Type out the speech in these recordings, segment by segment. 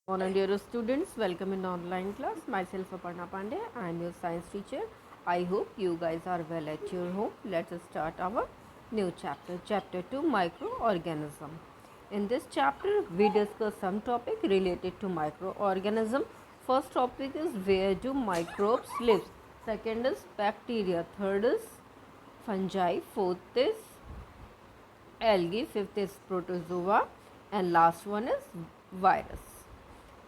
Morning, dear students. Welcome in online class. Myself, Aparna Pandey. I am your science teacher. I hope you guys are well at your home. Let's start our new chapter. Chapter 2, Microorganism. In this chapter, we discuss some topic related to microorganism. First topic is where do microbes live. Second is bacteria. Third is fungi. Fourth is algae. Fifth is protozoa. And last one is virus.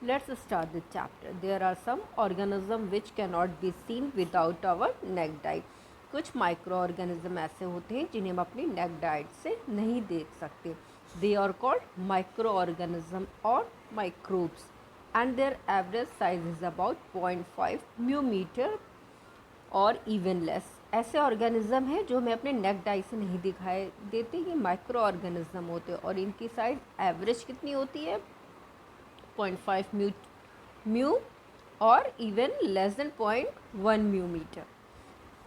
Let's start the chapter. There are some organisms which cannot be seen without our naked eye. कुछ micro organism ऐसे होते हैं जिन्हें हम अपनी necked आइट से नहीं देख सकते. They are called microorganism or microbes and their average size is about 0.5 म्यूमीटर और इवन लेस. ऐसे ऑर्गेनिज्म हैं जो हमें अपने नेक्ड आई से नहीं दिखाई देते. ये माइक्रो ऑर्गेनिज्म होते हैं और इनकी साइज एवरेज कितनी होती है 0.5 mu or even less than 0.1 mu meter.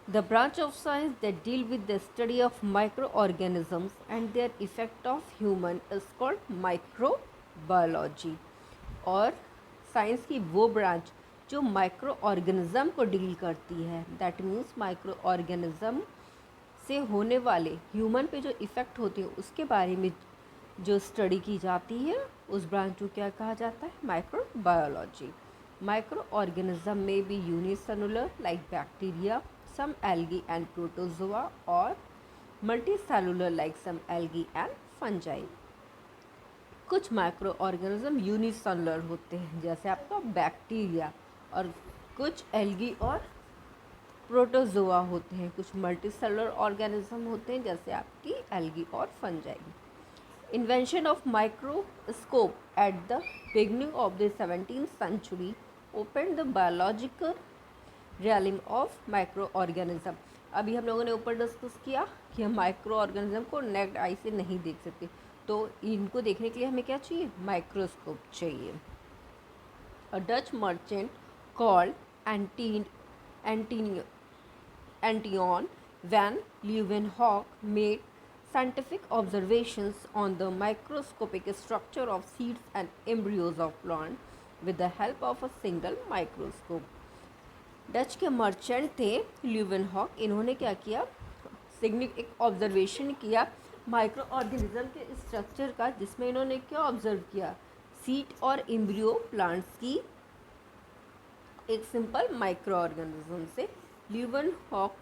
The branch of science that deal with the study of microorganisms and their effect of human is called microbiology. और साइंस की वो ब्रांच जो माइक्रो ऑर्गेनिज्म को deal करती है, that means micro organism से होने वाले ह्यूमन पे जो इफ़ेक्ट होते हैं उसके बारे में जो स्टडी की जाती है उस ब्रांच को क्या कहा जाता है, microbiology. Microorganism may be unicellular like bacteria, some algae and protozoa or multicellular like some algae and fungi. कुछ माइक्रो ऑर्गेनिज्म यूनिसेलुलर होते हैं जैसे आपका बैक्टीरिया और कुछ एल्गी और प्रोटोजोआ होते हैं. कुछ मल्टी सेलुलर ऑर्गेनिज्म होते हैं जैसे आपकी एल्गी और fungi. Invention of microscope at the beginning of the 17th century opened the biological realm of microorganism. अभी हम लोगों ने ऊपर डिस्कस किया कि हम माइक्रो ऑर्गेनिज्म को नेक्ड आई से नहीं देख सकते, तो इनको देखने के लिए हमें क्या चाहिए, माइक्रोस्कोप चाहिए. अ Dutch merchant called Antion van Leeuwenhoek made scientific observations on the microscopic structure of seeds and embryos of plants with the help of a single microscope. Dutch के मर्चेंट थे ल्यूवेनहॉक. इन्होंने क्या किया, एक ऑब्जर्वेशन किया micro organism के structure का, जिसमें इन्होंने क्या ऑब्जर्व किया, सीड और एम्ब्रियो प्लांट्स की एक सिंपल माइक्रो ऑर्गेनिज्म से. Leeuwenhoek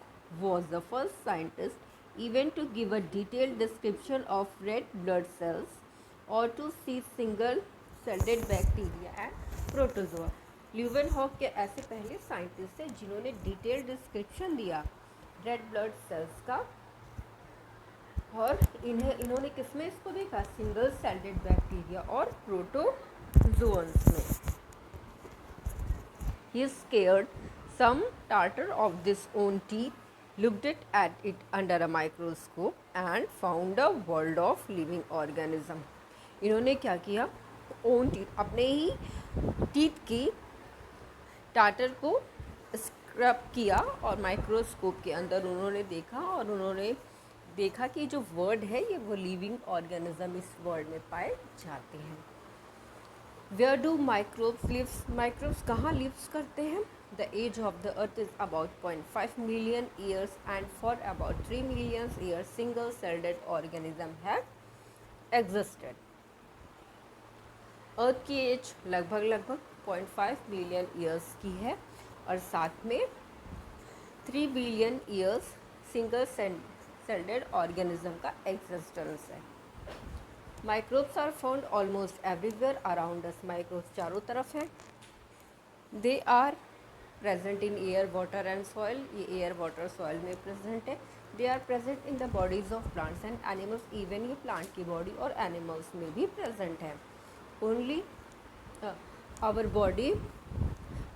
was the first scientist even to give a detailed description of red blood cells or to see single-celled bacteria and protozoa. Leeuwenhoek के ऐसे पहले साइंटिस्ट थे जिन्होंने डिटेल्ड डिस्क्रिप्शन दिया red blood cells का, और इन्होंने किसमें इसको देखा, सिंगल सेल्डेड बैक्टीरिया और प्रोटोजोअन्स में. He scared some tartar of this own teeth, looked at it under a microscope and found a world of living organism. इन्होंने क्या किया, ओन टीथ, अपने ही टीथ की टाटर को स्क्रब किया और माइक्रोस्कोप के अंदर उन्होंने देखा, और उन्होंने देखा कि जो वर्ड है ये वो लिविंग ऑर्गेनिज्म इस वर्ड में पाए जाते हैं. Where do microbes live? Microbes कहाँ lives करते हैं? The age of the earth is about 0.5 million years and for about 3 million years single-celled organism have existed. अर्थ की एज लगभग 0.5 मिलियन ईयर्स की है और साथ में 3 billion years single celled organism का एग्जिस्टेंस है. Microbes are found almost everywhere around us. Microbes चारों तरफ हैं. They are present in air, water and soil. ये एयर, वाटर, सॉइल में प्रेजेंट है. They are present in the bodies of plants and animals. Even ये plant की body और animals में भी प्रेजेंट है. Only our body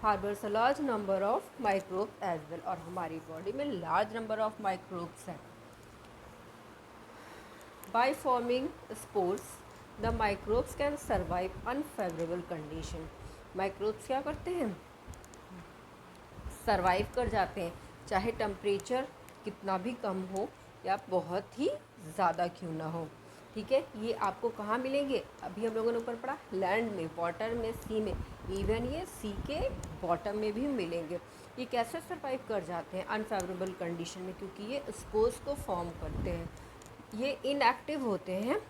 harbours a large number of microbes as well. और हमारी बॉडी में लार्ज नंबर ऑफ माइक्रोब्स हैं. By forming spores, the microbes can survive unfavorable condition. Microbes क्या करते हैं, सर्वाइव कर जाते हैं, चाहे टेम्परेचर कितना भी कम हो या बहुत ही ज़्यादा क्यों ना हो. ठीक है, ये आपको कहाँ मिलेंगे, अभी हम लोगों ने ऊपर पढ़ा लैंड में, वाटर में, सी में, इवन ये सी के बॉटम में भी मिलेंगे। ये कैसे सर्वाइव कर जाते हैं अनफेवरेबल कंडीशन में, क्योंकि ये स्पोर्स को फॉर्म करते हैं, ये इनएक्टिव होते हैं,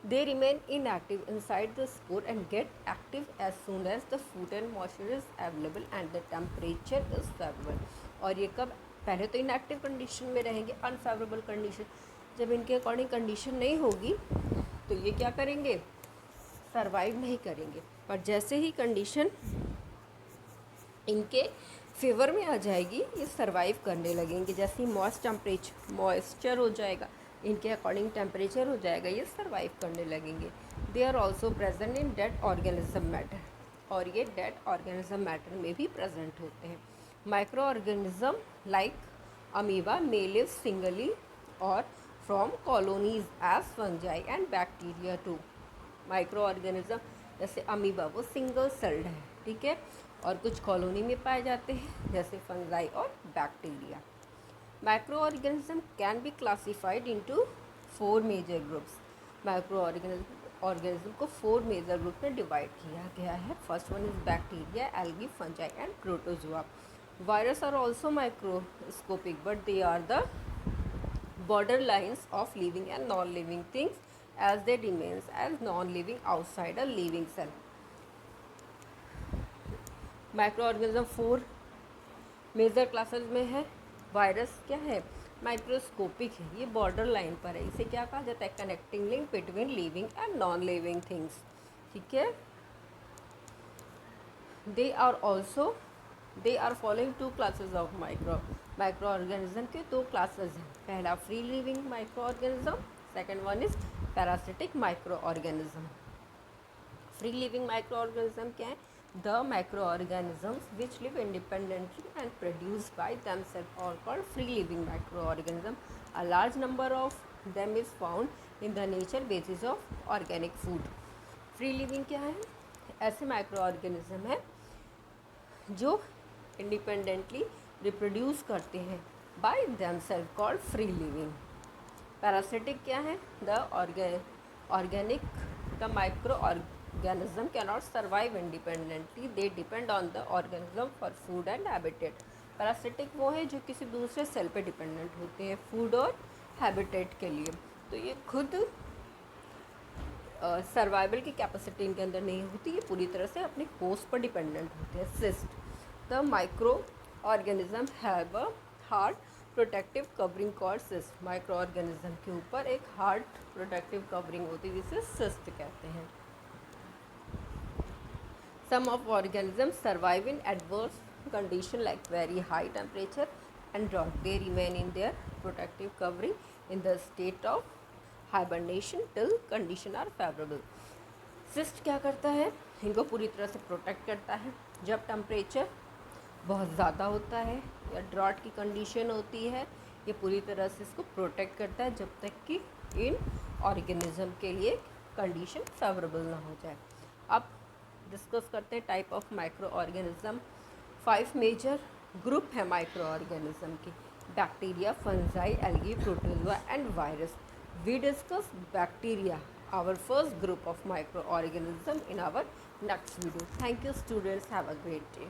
they remain inactive inside the spore and get active as soon as the food and moisture is available and the temperature is favorable। और ये कब, पहले तो इनएक्टिव कंडीशन में रहेंगे, अनफेवरेबल कंडीशन, जब इनके अकॉर्डिंग कंडीशन नहीं होगी तो ये क्या करेंगे, सरवाइव नहीं करेंगे। पर जैसे ही कंडीशन इनके फेवर में आ जाएगी ये सरवाइव करने लगेंगे। जैसे ही मॉइस्चर हो जाएगा, इनके अकॉर्डिंग टेम्परेचर हो जाएगा, ये सरवाइव करने लगेंगे। They are also present in dead organism matter, और ये डेड ऑर्गेनिज्म मैटर में भी प्रेजेंट होते हैं। Microorganism like amoeba may live singly or from colonies as fungi and bacteria too. Microorganism जैसे अमीबा वो सिंगल सेल्ड है, ठीक है, और कुछ कॉलोनी में पाए जाते हैं जैसे फंजाई और bacteria. Microorganism can be classified into 4 major groups. Microorganism को 4 मेजर ग्रुप में डिवाइड किया गया है। First one is bacteria, algae, fungi and protozoa. Virus are also microscopic but they are the border lines of living and non-living things as they remains as non-living outside a living cell। Microorganism 4 major classes में है। Virus क्या है, microscopic है, ये border line पर है, इसे क्या कहा जाता है, connecting link between living and non living things, ठीक है। They are following 2 classes of microorganism के 2 क्लासेस हैं। पहला free living microorganism, second one is parasitic microorganism. Free living microorganism क्या है, the microorganisms which live independently and produce by themselves are called free living microorganism। A large number of them is found in the nature basis of organic food। Free living क्या है, ऐसे micro organism है जो independently reproduce करते हैं by themselves called free living. Parasitic क्या है, the microorganism cannot survive independently, they depend on the organism for food and habitat. Parasitic वो है जो किसी दूसरे सेल पे डिपेंडेंट होते हैं फूड और हैबिटेट के लिए, तो ये खुद सर्वाइवल की कैपेसिटी इनके अंदर नहीं होती, ये पूरी तरह से अपने होस्ट पर डिपेंडेंट होते हैं। Cyst, the micro organism have a hard protective covering called cyst. Micro organism के ऊपर एक हार्ड प्रोटेक्टिव कवरिंग होती है जिसे सिस्ट कहते हैं। Some of organism survive in adverse condition like very high temperature and drought, they remain in their protective covering in the state of hibernation till condition are favourable. Cyst क्या करता है, इनको पूरी तरह से प्रोटेक्ट करता है। जब टेम्परेचर बहुत ज़्यादा होता है या ड्रॉट की कंडीशन होती है, ये पूरी तरह से इसको प्रोटेक्ट करता है जब तक कि इन ऑर्गेनिज्म के लिए कंडीशन फेवरेबल ना हो जाए। अब डिस्कस करते हैं type of microorganism. 5 major group है माइक्रो ऑर्गेनिज्म के, bacteria, fungi, algae, protozoa and virus. We discuss bacteria, our first group of microorganisms, in our next video. Thank you students. Have a great day.